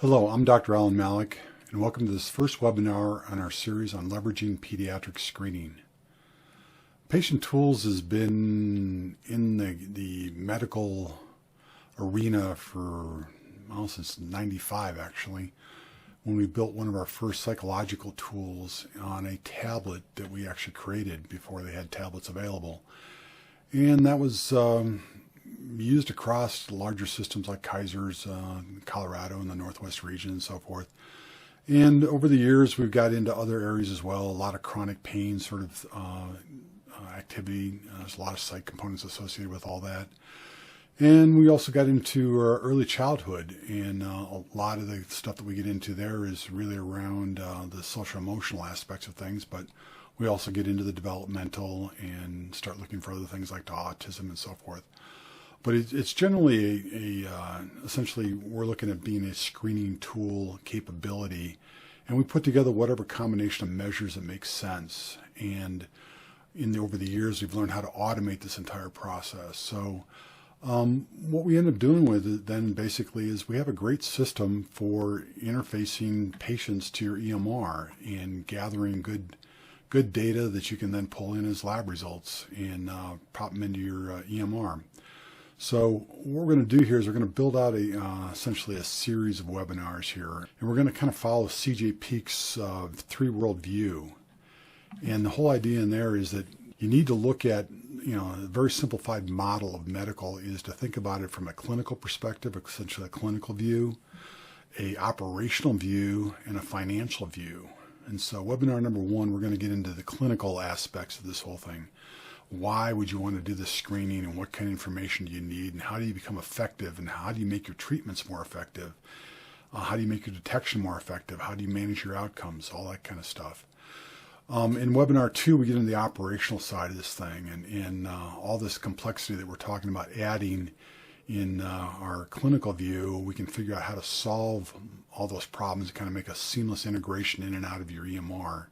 Hello, I'm Dr. Alan Malik, and welcome to this first webinar on our series on leveraging pediatric screening. Patient Tools has been in the medical arena for, since '95 actually, when we built one of our first psychological tools on a tablet that we actually created before they had tablets available. And that was used across larger systems like Kaiser's, Colorado and the Northwest region and so forth. And over the years, we've got into other areas as well, a lot of chronic pain sort of activity. There's a lot of psych components associated with all that. And we also got into early childhood, and a lot of the stuff that we get into there is really around the social emotional aspects of things, but we also get into the developmental and start looking for other things like autism and so forth. But it's generally essentially we're looking at being a screening tool capability, and we put together whatever combination of measures that makes sense. And over the years, we've learned how to automate this entire process. So what we end up doing with it then basically is we have a great system for interfacing patients to your EMR and gathering good data that you can then pull in as lab results and pop them into your EMR. So what we're going to do here is we're going to build out essentially a series of webinars here, and we're going to kind of follow CJ Peek's three-world view. And the whole idea in there is that you need to look at, a very simplified model of medical is to think about it from a clinical perspective, essentially a clinical view, a operational view, and a financial view. And so webinar number one, we're going to get into the clinical aspects of this whole thing. Why would you want to do this screening, and what kind of information do you need, and how do you become effective, and how do you make your treatments more effective? How do you make your detection more effective? How do you manage your outcomes? All that kind of stuff. In webinar two, we get into the operational side of this thing, and all this complexity that we're talking about adding in our clinical view. We can figure out how to solve all those problems and kind of make a seamless integration in and out of your EMR.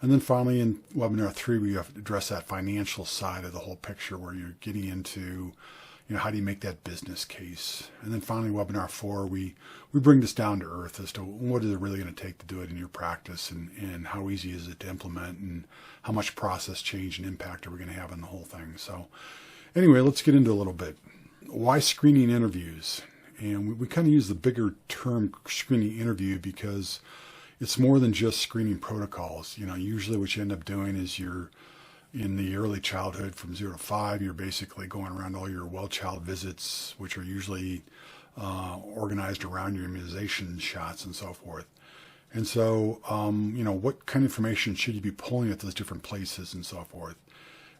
And then finally, in webinar three, we have to address that financial side of the whole picture, where you're getting into, how do you make that business case? And then finally, webinar four, we bring this down to earth as to what is it really going to take to do it in your practice, and how easy is it to implement, and how much process change and impact are we going to have on the whole thing. So anyway, let's get into a little bit. Why screening interviews? And we kind of use the bigger term screening interview because it's more than just screening protocols. Usually what you end up doing is you're in the early childhood from 0 to 5, you're basically going around all your well child visits, which are usually organized around your immunization shots and so forth. And so, what kind of information should you be pulling at those different places and so forth?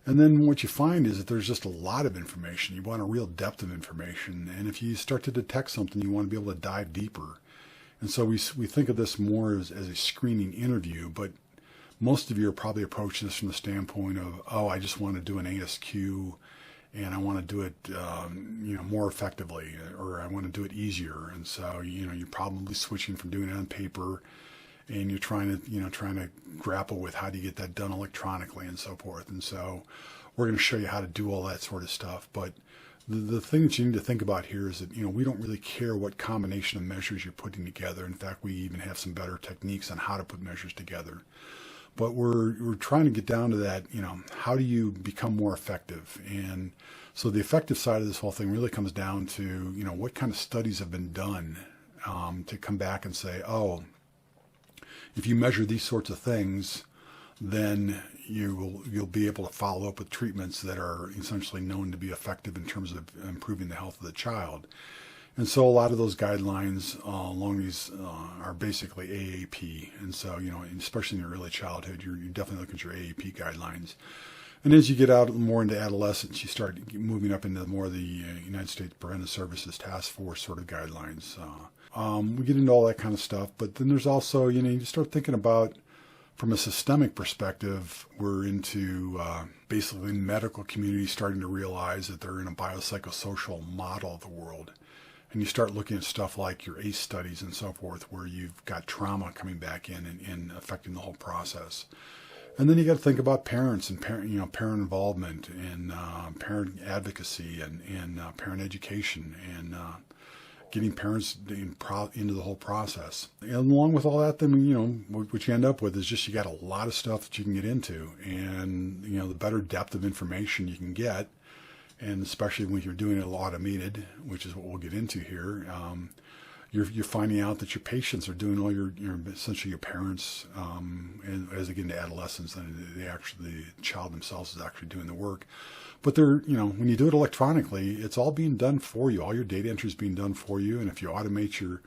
And then what you find is that there's just a lot of information. You want a real depth of information. And if you start to detect something, you want to be able to dive deeper. And so we think of this more as a screening interview, but most of you are probably approaching this from the standpoint of, I just want to do an ASQ, and I want to do it, more effectively, or I want to do it easier. And so, you're probably switching from doing it on paper, and you're trying to grapple with how do you get that done electronically and so forth. And so we're going to show you how to do all that sort of stuff. But the thing that you need to think about here is that, we don't really care what combination of measures you're putting together. In fact, we even have some better techniques on how to put measures together. But we're trying to get down to that, how do you become more effective? And so the effective side of this whole thing really comes down to, what kind of studies have been done to come back and say, if you measure these sorts of things, then you'll be able to follow up with treatments that are essentially known to be effective in terms of improving the health of the child. And so a lot of those guidelines along these are basically AAP. And so, especially in your early childhood, you're definitely looking at your AAP guidelines. And as you get out more into adolescence, you start moving up into more of the United States Preventive Services Task Force sort of guidelines. We get into all that kind of stuff. But then there's also, you start thinking about, from a systemic perspective, we're into basically the medical community starting to realize that they're in a biopsychosocial model of the world. And you start looking at stuff like your ACE studies and so forth, where you've got trauma coming back in and affecting the whole process. And then you got to think about parents and parent involvement and parent advocacy and parent education and getting parents into the whole process. And along with all that, then, what you end up with is just you got a lot of stuff that you can get into. And, the better depth of information you can get, and especially when you're doing it automated, which is what we'll get into here, you're finding out that your patients are doing all your essentially your parents, and as they get into adolescence, then the child themselves is actually doing the work. But when you do it electronically, it's all being done for you. All your data entry is being done for you, and if you automate your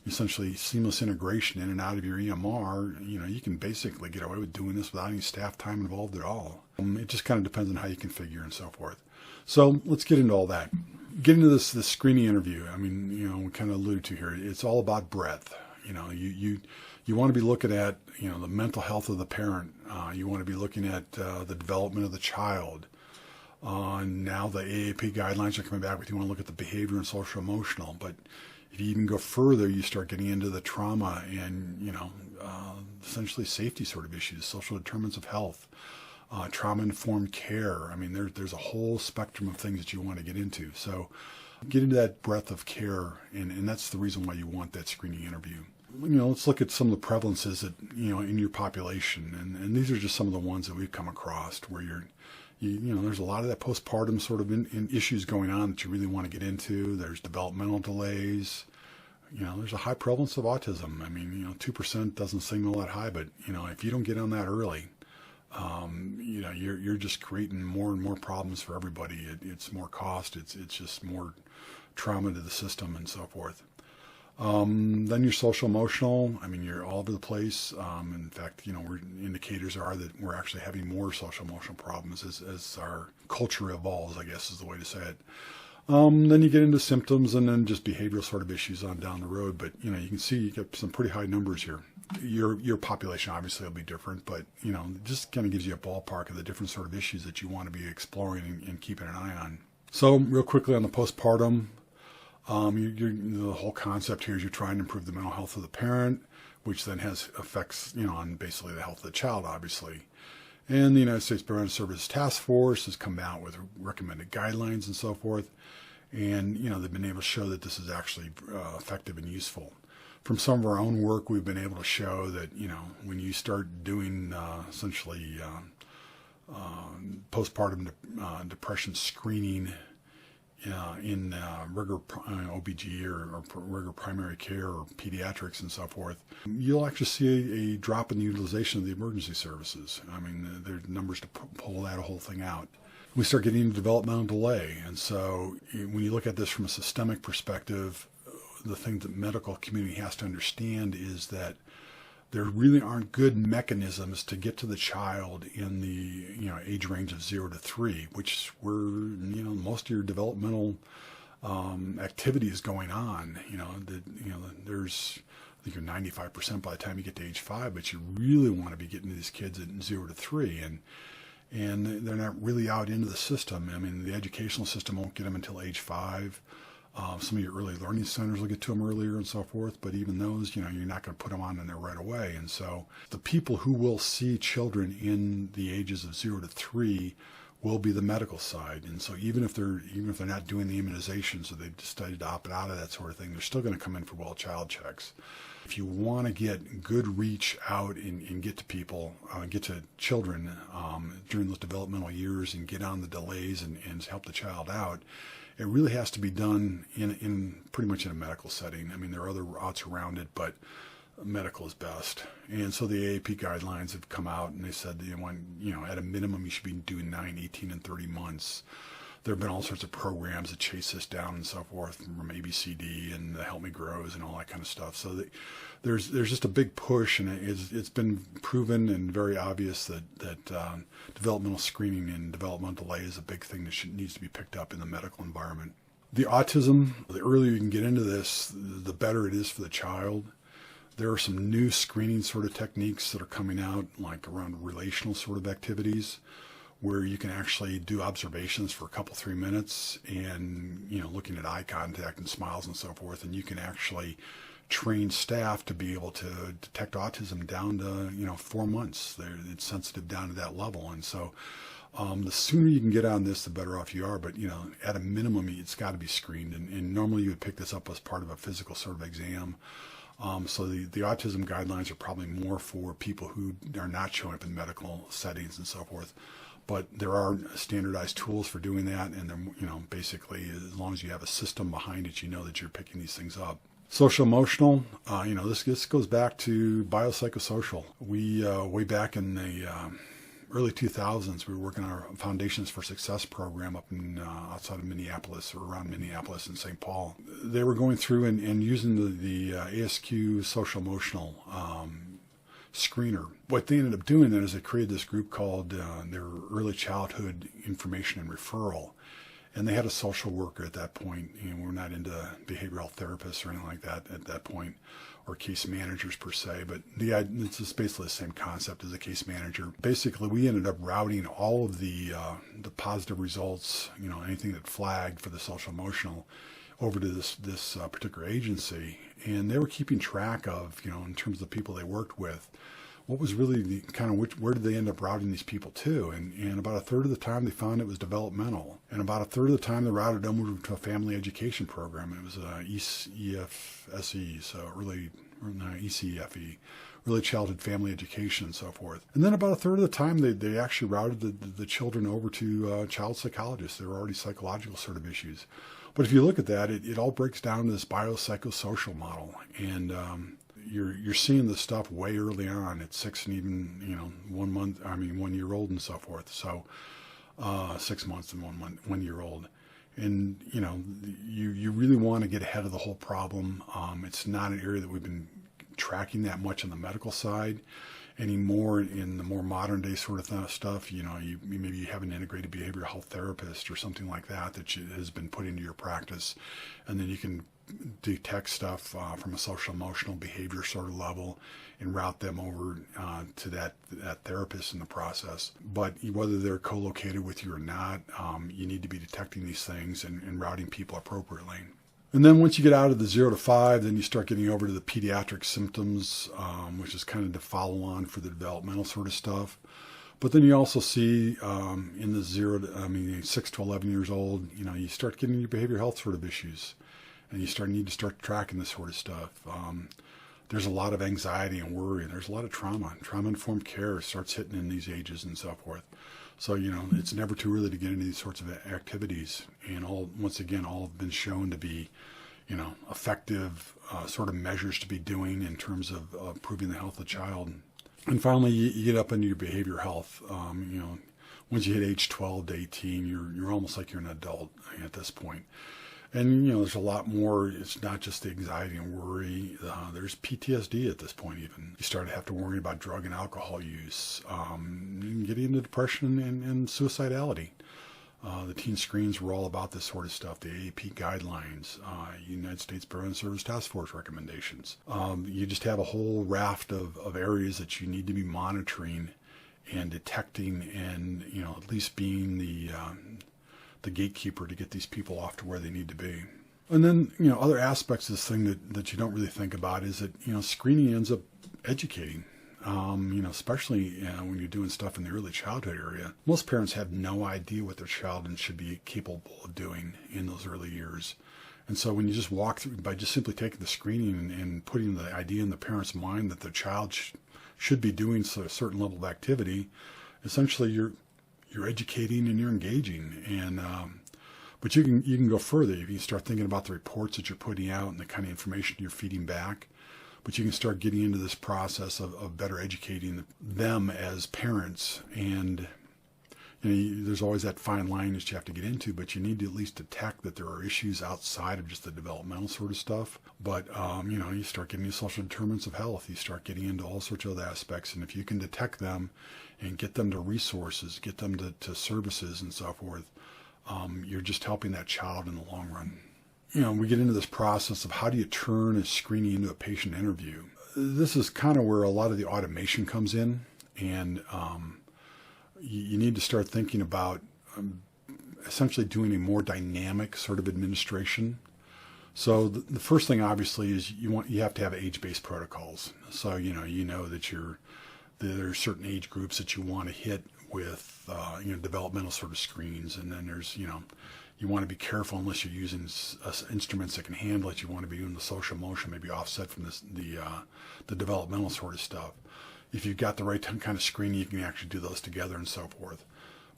essentially seamless integration in and out of your EMR, you can basically get away with doing this without any staff time involved at all. It just kind of depends on how you configure and so forth. So let's get into all that. Get into this screening interview. We kind of alluded to here. It's all about breadth. You want to be looking at the mental health of the parent. You want to be looking at the development of the child. Now the AAP guidelines are coming back with you want to look at the behavior and social emotional. But if you even go further, you start getting into the trauma and essentially safety sort of issues, social determinants of health. Trauma-informed care. There's a whole spectrum of things that you want to get into. So get into that breadth of care, and that's the reason why you want that screening interview. Let's look at some of the prevalences that, in your population, and these are just some of the ones that we've come across where there's a lot of that postpartum sort of issues going on that you really want to get into. There's developmental delays. There's a high prevalence of autism. 2% doesn't seem all that high, but, if you don't get on that early, you're just creating more and more problems for everybody. It's more cost. It's just more trauma to the system and so forth. Then your social emotional. You're all over the place. In fact, indicators are that we're actually having more social emotional problems as our culture evolves, I guess is the way to say it. Then you get into symptoms and then just behavioral sort of issues on down the road. But, you can see you get some pretty high numbers here. Your population obviously will be different, but, just kind of gives you a ballpark of the different sort of issues that you want to be exploring and keeping an eye on. So real quickly on the postpartum, the whole concept here is you're trying to improve the mental health of the parent, which then has effects, on basically the health of the child, obviously. And the United States Preventive Services Task Force has come out with recommended guidelines and so forth. And, they've been able to show that this is actually effective and useful. From some of our own work, we've been able to show that, when you start doing essentially postpartum depression screening in regular OBG or regular primary care or pediatrics and so forth, you'll actually see a drop in the utilization of the emergency services. There are numbers to pull that whole thing out. We start getting into developmental delay. And so when you look at this from a systemic perspective, the thing that the medical community has to understand is that there really aren't good mechanisms to get to the child in the age range of 0 to 3, which is where most of your developmental activity is going on. There's I think you're 95% by the time you get to age 5, but you really want to be getting these kids at 0 to 3, and they're not really out into the system. The educational system won't get them until age 5. Some of your early learning centers will get to them earlier and so forth, but even those, you're not going to put them on in there right away. And so the people who will see children in the ages of 0 to 3 will be the medical side. And so even if they're not doing the immunizations or they've decided to opt out of that sort of thing, they're still going to come in for well child checks. If you want to get good reach out and get to people, get to children during those developmental years and get on the delays and help the child out, it really has to be done in pretty much in a medical setting. There are other routes around it, but medical is best. And so the AAP guidelines have come out and they said, at a minimum, you should be doing 9, 18, and 30 months. There have been all sorts of programs that chase this down and so forth, from ABCD and the Help Me Grows and all that kind of stuff. So there's just a big push, and it's been proven and very obvious that developmental screening and developmental delay is a big thing that needs to be picked up in the medical environment. The autism, the earlier you can get into this, the better it is for the child. There are some new screening sort of techniques that are coming out, like around relational sort of activities, where you can actually do observations for a couple, 3 minutes and, looking at eye contact and smiles and so forth. And you can actually train staff to be able to detect autism down to, 4 months. It's sensitive down to that level. And so The sooner you can get on this, the better off you are. But, at a minimum, it's got to be screened. And normally you would pick this up as part of a physical sort of exam. So the autism guidelines are probably more for people who are not showing up in medical settings and so forth. But there are standardized tools for doing that. And they're, basically, as long as you have a system behind it, you know that you're picking these things up. Social emotional, this goes back to biopsychosocial. We, way back in the early 2000s, we were working on our Foundations for Success program up in outside of Minneapolis, or around Minneapolis and St. Paul. They were going through and using the ASQ social emotional screener. What they ended up doing then is they created this group called their Early Childhood Information and Referral. And they had a social worker at that point. We're not into behavioral health therapists or anything like that at that point, or case managers per se, but it's just basically the same concept as a case manager. Basically, we ended up routing all of the positive results, anything that flagged for the social emotional, over to this particular agency, and they were keeping track of, in terms of the people they worked with, what was really the kind of where did they end up routing these people to? And about a third of the time they found it was developmental. And about a third of the time they routed them over to a family education program. It was ECFSE, so ECFE, early childhood family education and so forth. And then about a third of the time they actually routed the children over to child psychologists. There were already psychological sort of issues. But if you look at that, it all breaks down to this biopsychosocial model. And you're seeing this stuff way early on at 6 and even 1 year old and so forth. So 6 months and 1 year old, and you really want to get ahead of the whole problem. It's not an area that we've been tracking that much on the medical side anymore. In the more modern day sort of stuff, maybe you have an integrated behavioral health therapist or something like that has been put into your practice, and then you can detect stuff from a social emotional behavior sort of level and route them over to that therapist in the process. But whether they're co-located with you or not, you need to be detecting these things and routing people appropriately. And then once you get out of the 0 to 5, then you start getting over to the Pediatric Symptoms, which is kind of the follow-on for the developmental sort of stuff. But then you also see in the 6 to 11 years old, you start getting your behavioral health sort of issues. And you need to start tracking this sort of stuff. There's a lot of anxiety and worry, and there's a lot of trauma. Trauma-informed care starts hitting in these ages and so forth. So, it's never too early to get into these sorts of activities. And once again, all have been shown to be, effective sort of measures to be doing in terms of improving the health of the child. And finally, you get up into your behavioral health. Once you hit age 12 to 18, you're almost like you're an adult at this point. And, there's a lot more. It's not just the anxiety and worry. There's PTSD at this point even. You start to have to worry about drug and alcohol use, getting into depression and suicidality. The teen screens were all about this sort of stuff. The AAP guidelines, United States Prevalence Service Task Force recommendations. You just have a whole raft of areas that you need to be monitoring and detecting and, at least being the gatekeeper to get these people off to where they need to be. And then, other aspects of this thing that you don't really think about is that, screening ends up educating, especially when you're doing stuff in the early childhood area. Most parents have no idea what their child should be capable of doing in those early years. And so when you just walk through, by just simply taking the screening and putting the idea in the parent's mind that their child should be doing a certain level of activity, essentially you're educating and you're engaging, and but you can go further. You can start thinking about the reports that you're putting out and the kind of information you're feeding back. But you can start getting into this process of better educating them as parents. And there's always that fine line that you have to get into, but you need to at least detect that there are issues outside of just the developmental sort of stuff. But you start getting into social determinants of health. You start getting into all sorts of other aspects, and if you can detect them and get them to resources, get them to services and so forth, you're just helping that child in the long run. We get into this process of how do you turn a screening into a patient interview. This is kind of where a lot of the automation comes in, and you need to start thinking about essentially doing a more dynamic sort of administration. So the first thing, obviously, is you have to have age-based protocols. So you know that there are certain age groups that you want to hit with developmental sort of screens, and then there's you want to be careful unless you're using instruments that can handle it. You want to be doing the social motion, maybe offset from the developmental sort of stuff. If you've got the right kind of screening, you can actually do those together and so forth.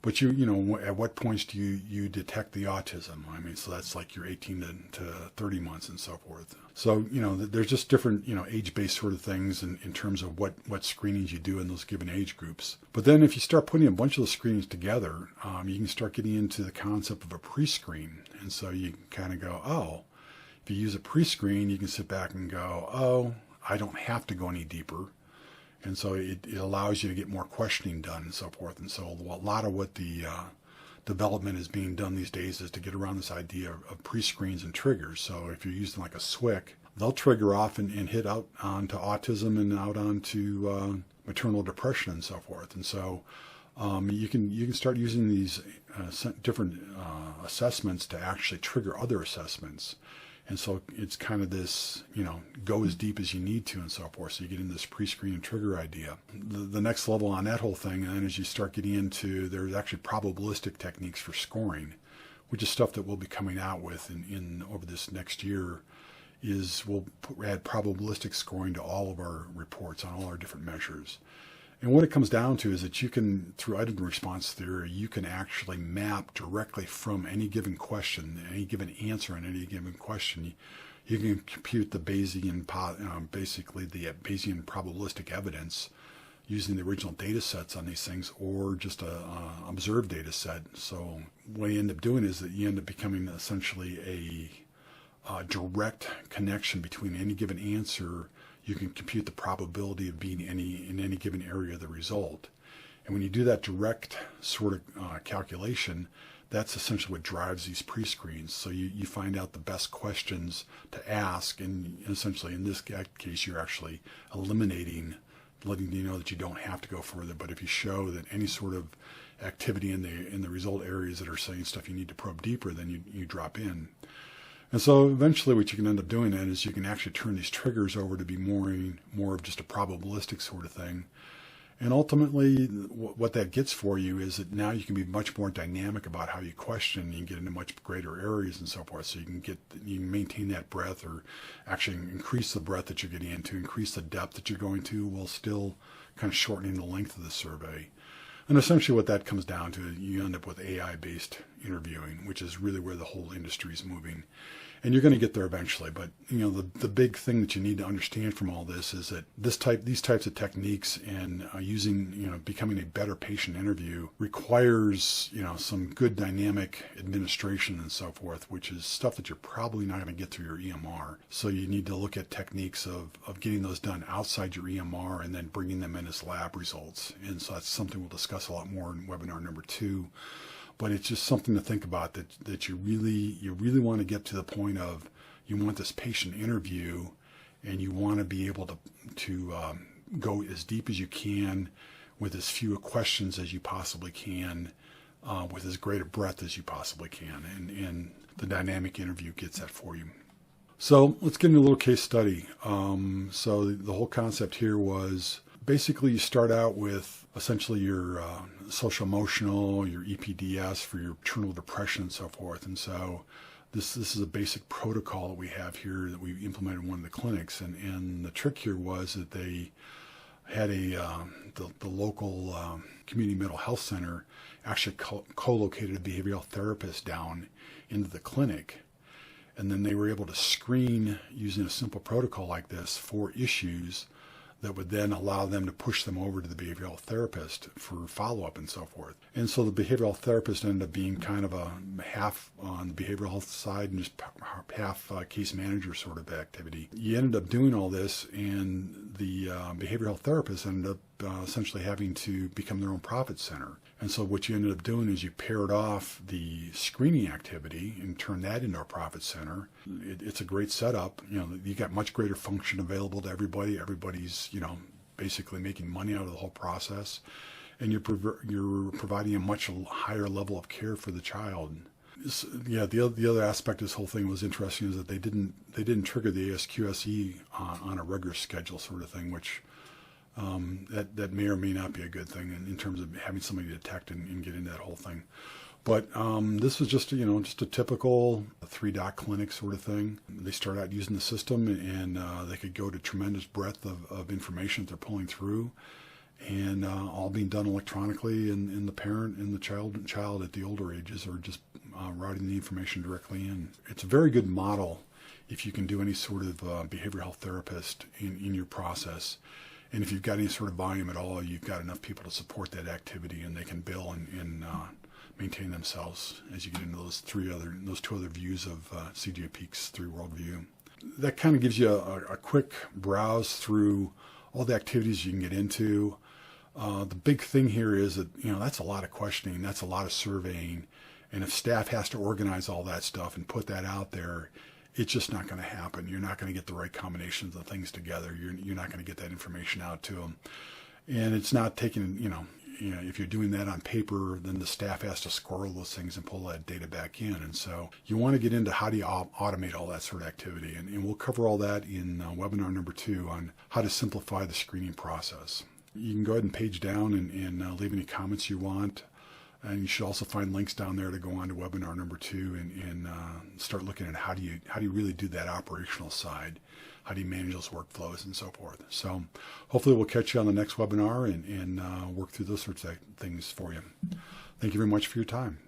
But at what points do you detect the autism? I mean, so that's like your 18 to 30 months and so forth. So, there's just different, age-based sort of things in terms of what screenings you do in those given age groups. But then if you start putting a bunch of those screenings together, you can start getting into the concept of a pre-screen. And so you can kind of go, oh, if you use a pre-screen, you can sit back and go, oh, I don't have to go any deeper. And so it allows you to get more questioning done and so forth. And so a lot of what the development is being done these days is to get around this idea of pre-screens and triggers. So if you're using like a SWIC, they'll trigger off and hit out onto autism and out onto maternal depression and so forth. And so you can start using these different assessments to actually trigger other assessments. And so it's kind of this, go as deep as you need to and so forth. So you get into this pre-screen and trigger idea. The next level on that whole thing, and then as you start getting into, there's actually probabilistic techniques for scoring, which is stuff that we'll be coming out with in over this next year, we'll add probabilistic scoring to all of our reports on all our different measures. And what it comes down to is that you can, through item response theory, you can actually map directly from any given question, any given answer on any given question. You can compute the Bayesian, basically the Bayesian probabilistic evidence using the original data sets on these things, or just a observed data set. So what you end up doing is that you end up becoming essentially a direct connection between any given answer. You can compute the probability of being in any given area of the result. And when you do that direct sort of calculation, that's essentially what drives these pre-screens. So you find out the best questions to ask, and essentially in this case you're actually eliminating, letting you know that you don't have to go further. But if you show that any sort of activity in the result areas that are saying stuff you need to probe deeper, then you drop in. And so eventually what you can end up doing then is you can actually turn these triggers over to be more of just a probabilistic sort of thing. And ultimately what that gets for you is that now you can be much more dynamic about how you question. You can get into much greater areas and so forth. So you can maintain that breadth, or actually increase the breadth that you're getting into, increase the depth that you're going to, while still kind of shortening the length of the survey. And essentially what that comes down to, you end up with AI-based interviewing, which is really where the whole industry is moving. And you're going to get there eventually. But, the big thing that you need to understand from all this is that these types of techniques and becoming a better patient interview requires, some good dynamic administration and so forth, which is stuff that you're probably not going to get through your EMR. So you need to look at techniques of getting those done outside your EMR and then bringing them in as lab results. And so that's something we'll discuss a lot more in webinar number 2. But it's just something to think about, that you really want to get to the point of, you want this patient interview, and you want to be able to go as deep as you can with as few questions as you possibly can, with as great a breadth as you possibly can, and the dynamic interview gets that for you. So let's get into a little case study. So the whole concept here was, basically you start out with essentially your social emotional, your EPDS for your maternal depression and so forth. And so this is a basic protocol that we have here that we implemented in one of the clinics. And the trick here was that they had the local community mental health center actually co-located a behavioral therapist down into the clinic. And then they were able to screen using a simple protocol like this for issues that would then allow them to push them over to the behavioral therapist for follow-up and so forth. And so the behavioral therapist ended up being kind of a half on the behavioral health side and just half case manager sort of activity. You ended up doing all this, and the behavioral health therapist ended up essentially having to become their own profit center. And so what you ended up doing is you paired off the screening activity and turned that into a profit center. It's a great setup. You got much greater function available to everybody. Everybody's, basically making money out of the whole process. And you're providing a much higher level of care for the child. The other aspect of this whole thing was interesting, is that they didn't trigger the ASQSE on a regular schedule sort of thing, which that may or may not be a good thing in terms of having somebody detect and get into that whole thing. But this was just just a typical 3-doc clinic sort of thing. They start out using the system, and they could go to tremendous breadth of information that they're pulling through, and all being done electronically, and the parent and the child at the older ages are just routing the information directly in. It's a very good model if you can do any sort of behavioral health therapist in your process. And if you've got any sort of volume at all, you've got enough people to support that activity, and they can bill and maintain themselves as you get into those two other views of CGA Peak's 3-world view. That kind of gives you a quick browse through all the activities you can get into. The big thing here is that that's a lot of questioning, that's a lot of surveying, and if staff has to organize all that stuff and put that out there, it's just not going to happen. You're not going to get the right combinations of things together. You're not going to get that information out to them, and it's not taking if you're doing that on paper, then the staff has to squirrel those things and pull that data back in. And so you want to get into how do you automate all that sort of activity. And we'll cover all that in webinar number 2 on how to simplify the screening process. You can go ahead and page down and leave any comments you want. And you should also find links down there to go on to webinar number 2 and start looking at how do you really do that operational side. How do you manage those workflows and so forth? So hopefully we'll catch you on the next webinar and work through those sorts of things for you. Thank you very much for your time.